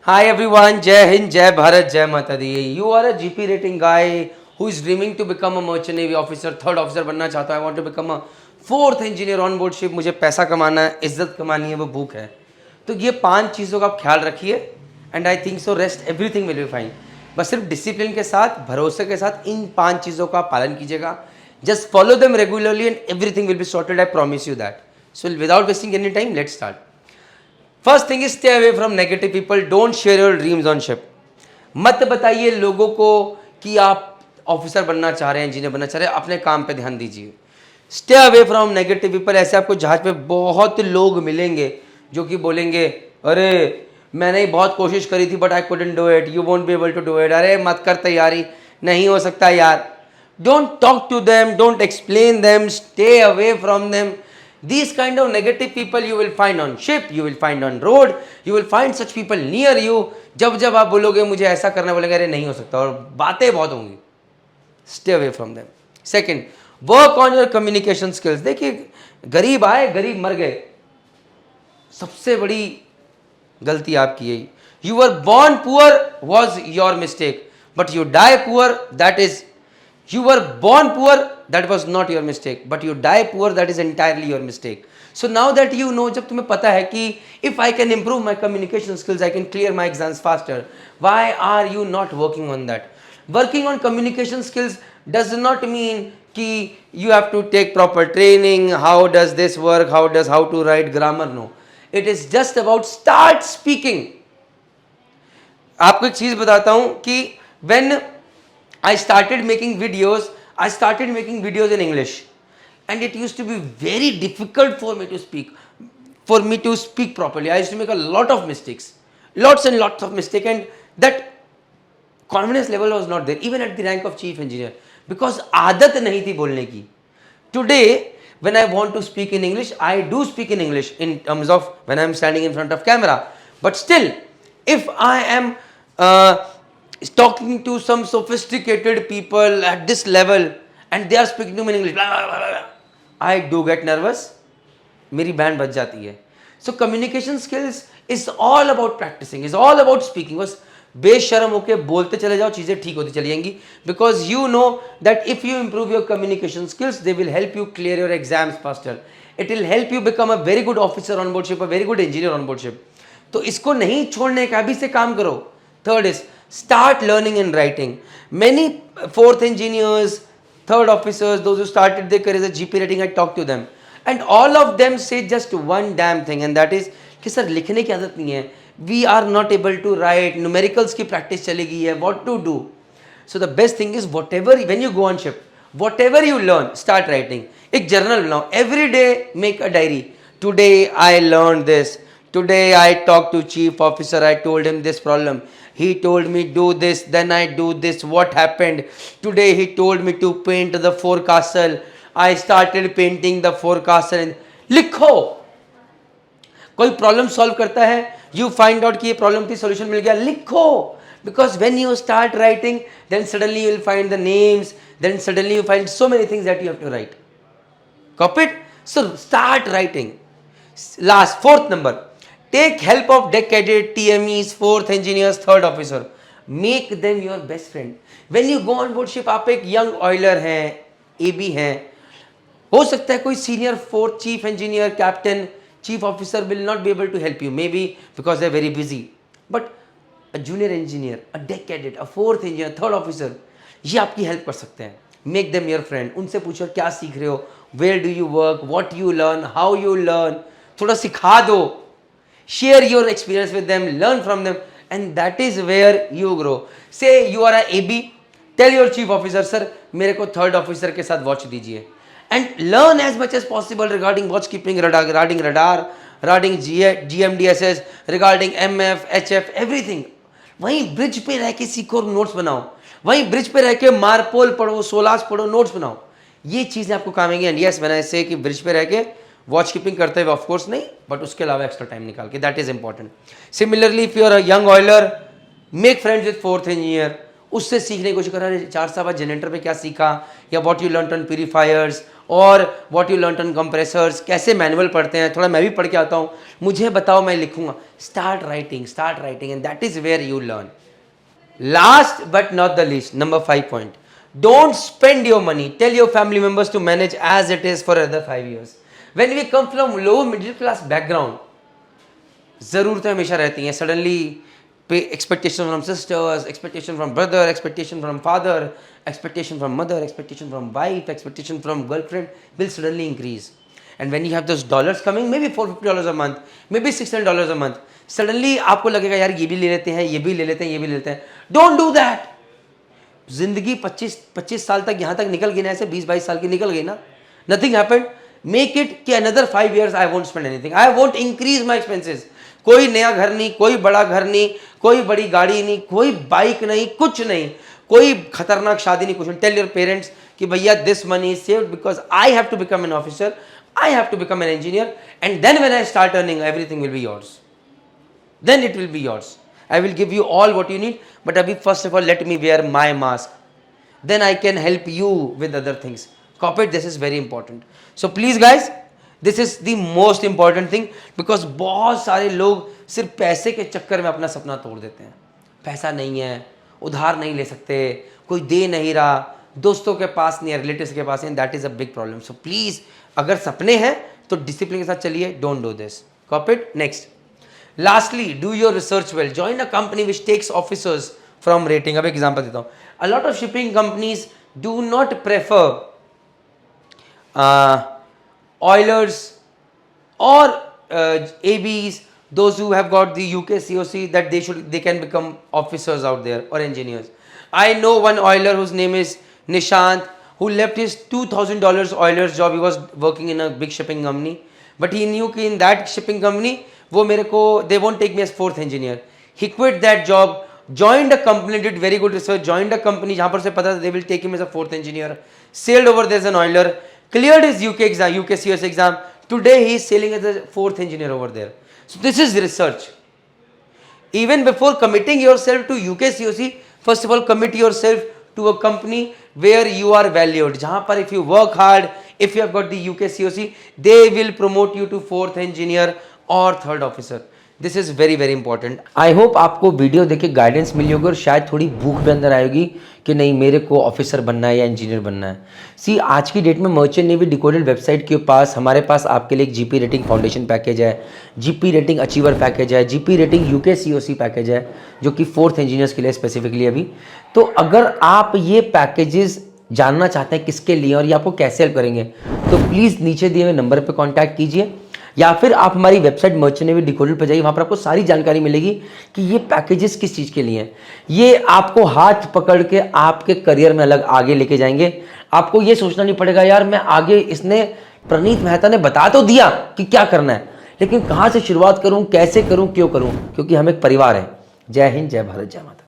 Hi everyone, Jai Hind, Jai Bharat, Jai Mata Di. You are a GP rating guy who is dreaming to become a merchant navy officer, third officer बनना चाहता है. I want to become a fourth engineer on board ship. मुझे पैसा कमाना है, इज्जत कमानी है, वो भूख है. तो ये 5 चीज़ों का आप ख्याल रखिए and I think so rest everything will be fine. बस सिर्फ डिसिप्लिन के साथ, भरोसे के साथ इन 5 चीज़ों का पालन कीजिएगा. Just follow them regularly and everything will be sorted. I promise you that. So without wasting any time, let's start. First thing is stay away from negative people. Don't share your dreams on ship. मत बताइए लोगों को कि आप officer बनना चाह रहे हैं, इंजीनियर बनना चाह रहे हैं. अपने काम पे ध्यान दीजिए. Stay away from negative people. ऐसे आपको जहाज पे बहुत लोग मिलेंगे जो कि बोलेंगे अरे मैंने बहुत कोशिश करी थी but I couldn't do it, you won't be able to do it, अरे मत कर तैयारी, नहीं हो सकता यार. Don't talk to them, don't explain them, stay away from them. These kind of negative people you will find on ship, you will find on road, you will find such people near you. जब आप बोलोगे मुझे ऐसा करना, बोलेंगे अरे नहीं हो सकता, और बातें बहुत होंगी. Stay away from them. Second, work on your communication skills. देखिए, गरीब आए गरीब मर गए, सबसे बड़ी गलती आपकी यही. You were born poor was your mistake, but you die poor, that is, you were born poor, that was not your mistake, but you die poor, that is entirely your mistake. So now that you know, जब तुम्हें पता है कि if I can improve my communication skills, I can clear my exams faster, why are you not working on that? Working on communication skills does not mean कि you have to take proper training, how does this work, how to write grammar, no. It is just about start speaking. आपको एक चीज़ बताता हूँ कि when I started making videos in English, and it used to be very difficult for me to speak properly. I used to make a lot of mistakes, lots and lots of mistakes, and that confidence level was not there even at the rank of chief engineer, because आदत नहीं थी बोलने की. Today when I want to speak in English, I do speak in English in terms of when I am standing in front of camera, but still if I am talking to some sophisticated people at this level and they are speaking to me in English, blah, blah, blah, blah, I do get nervous. मेरी band बज जाती है. So communication skills is all about practicing, is all about speaking. बस बेशर्म होके बोलते चले जाओ, चीज़ें ठीक होती चली जाएंगी. Because you know that if you improve your communication skills, they will help you clear your exams faster. It will help you become a very good officer on board ship, a very good engineer on board ship. तो इसको नहीं छोड़ने का, अभी से काम करो. Third is start learning and writing. Many fourth engineers, third officers, those who started their career as a GP rating, I talked to them, and all of them say just one damn thing, and that is कि sir लिखने की आदत नहीं है, we are not able to write, numericals की practice चली गई है, what to do? So the best thing is whatever, when you go on ship, whatever you learn, start writing. एक journal बनाओ, every day make a diary. Today I learned this. Today I talked to chief officer, I told him this problem. He told me do this, then I do this. What happened? Today he told me to paint the forecastle. I started painting the forecastle. लिखो. कोई problem solve करता है, you find out कि ये problem थी, solution मिल गया, लिखो. Because when you start writing, then suddenly you will find the names, then suddenly you find so many things that you have to write. Copy it? So start writing. Last, fourth number. Take help of deck cadet, TMEs, fourth engineers, third officer. Make them your best friend. When you go on board ship, आप एक young oiler हैं, AB हैं, हो सकता है कोई senior fourth chief engineer, captain, chief officer will not be able to help you, maybe because they are very busy. But a junior engineer, a deck cadet, a fourth engineer, third officer, ये आपकी help कर सकते हैं. Make them your friend. उनसे पूछो क्या सीख रहे हो, where do you work, what you learn, how you learn. थोड़ा सिखा दो. Share your experience with them, learn from them, and that is where you grow. Say you are a AB, tell your chief officer, sir, मेरे को third officer के साथ watch दीजिए, and learn as much as possible regarding watch keeping, regarding radar, regarding GMDSS, regarding MF, HF, everything. वहीं bridge पे रह के सीखो और नोट्स बनाओ, वहीं ब्रिज पे रह के मारपोल पढ़ो, सोलास पढ़ो, नोट्स बनाओ. ये चीज़ें आपको काम आएंगी. एंड यस, मैंने ऐसे कि ब्रिज पे रह के वॉच कीपिंग करते हुए ऑफकोर्स नहीं, बट उसके अलावा एक्स्ट्रा टाइम निकाल के, that is important. Similarly if you are a young oiler, make friends with fourth engineer. उससे सीखने की कोशिश करा, 4 साल बाद जनरेटर पे क्या सीखा, या what you learn on purifiers, और what you learn on compressors, कैसे मैनुअल पढ़ते हैं, थोड़ा मैं भी पढ़ के आता हूँ, मुझे बताओ, मैं लिखूंगा. Start writing and that is where you learn. Last but not the least, number 5 point. Don't spend your money. Tell your family members to manage as it is for another 5 years. When we come from low middle class background, ज़रूरतें हमेशा रहती हैं. Suddenly, expectation from sisters, expectation from brother, expectation from father, expectation from mother, expectation from wife, expectation from girlfriend will suddenly increase. And when you have those dollars coming, maybe $450 a month, maybe $600 a month, suddenly आपको लगेगा यार ये भी ले लेते हैं, ये भी ले लेते हैं, ये भी ले लेते हैं. Don't do that. जिंदगी 25 साल तक यहाँ तक निकल गई ना, ऐसे 20-22 साल की निकल गई ना. Nothing happened. Make it कि another 5 years I won't spend anything. I won't increase my expenses. कोई नया घर नहीं, कोई बड़ा घर नहीं, कोई बड़ी गाड़ी नहीं, कोई बाइक नहीं, कुछ नहीं, कोई खतरनाक शादी नहीं, कुछ नहीं. Tell your parents कि भैया this money is saved because I have to become an officer, I have to become an engineer, and then when I start earning, everything will be yours. Then it will be yours. I will give you all what you need, but abhi first of all let me wear my mask. Then I can help you with other things. Copy it. This is very important. So please guys, this is the most important thing because बहुत सारे लोग सिर्फ पैसे के चक्कर में अपना सपना तोड़ देते हैं. पैसा नहीं है, उधार नहीं ले सकते, कोई दे नहीं रहा, दोस्तों के पास नहीं है, रिलेटिव्स के पास नहीं. That is a big problem. So please अगर सपने हैं तो डिसिप्लिन के साथ चलिए. Don't do this. Copy it. Next, lastly, do your research well. Join a company which takes officers from rating. अब एग्जाम्पल देता हूँ. A lot of shipping companies do not prefer oilers or ABs, those who have got the UK COC, that they can become officers out there or engineers. I know one oiler whose name is Nishant, who left his $2,000 oilers job. He was working in a big shipping company, but he knew कि in that shipping company वो मेरे को they won't take me as 4th engineer. He quit that job, joined a company, did very good research, joined a company जहाँ पर से पता था they will take him as a 4th engineer, sailed over there as an oiler, cleared his UK COS exam. Today he is sailing as a 4th engineer over there. So this is research. Even before committing yourself to UK COC, first of all commit yourself to a company where you are valued. जहाँ पर if you work hard, if you have got the UK COC, they will promote you to 4th engineer or 3rd officer. This is very very important. I hope आपको video देख के guidance मिली होगी और शायद थोड़ी भूख भी अंदर आएगी कि नहीं मेरे को ऑफिसर बनना है या इंजीनियर बनना है. सी आज की डेट में मर्चेंट नेवी डिकोडेड वेबसाइट के पास हमारे पास आपके लिए एक जीपी रेटिंग फाउंडेशन पैकेज है, जीपी रेटिंग अचीवर पैकेज है, GP rating UK COC package है जो कि 4th इंजीनियर्स के लिए स्पेसिफिकली अभी. तो अगर आप ये पैकेजेस जानना चाहते हैं किसके लिए और ये आपको कैसे हेल्प करेंगे तो प्लीज़ नीचे दिए हुए नंबर पर कॉन्टैक्ट कीजिए या फिर आप हमारी वेबसाइट मर्चेंट नेवी डिकोडेड पर जाइए. वहाँ पर आपको सारी जानकारी मिलेगी कि ये पैकेजेस किस चीज़ के लिए हैं. ये आपको हाथ पकड़ के आपके करियर में अलग आगे लेके जाएंगे. आपको ये सोचना नहीं पड़ेगा यार मैं आगे, इसने प्रणीत मेहता ने बता तो दिया कि क्या करना है लेकिन कहाँ से शुरुआत करूँ, कैसे करूँ, क्यों करूँ, क्योंकि हम एक परिवार है. जय हिंद, जय भारत, जय माता.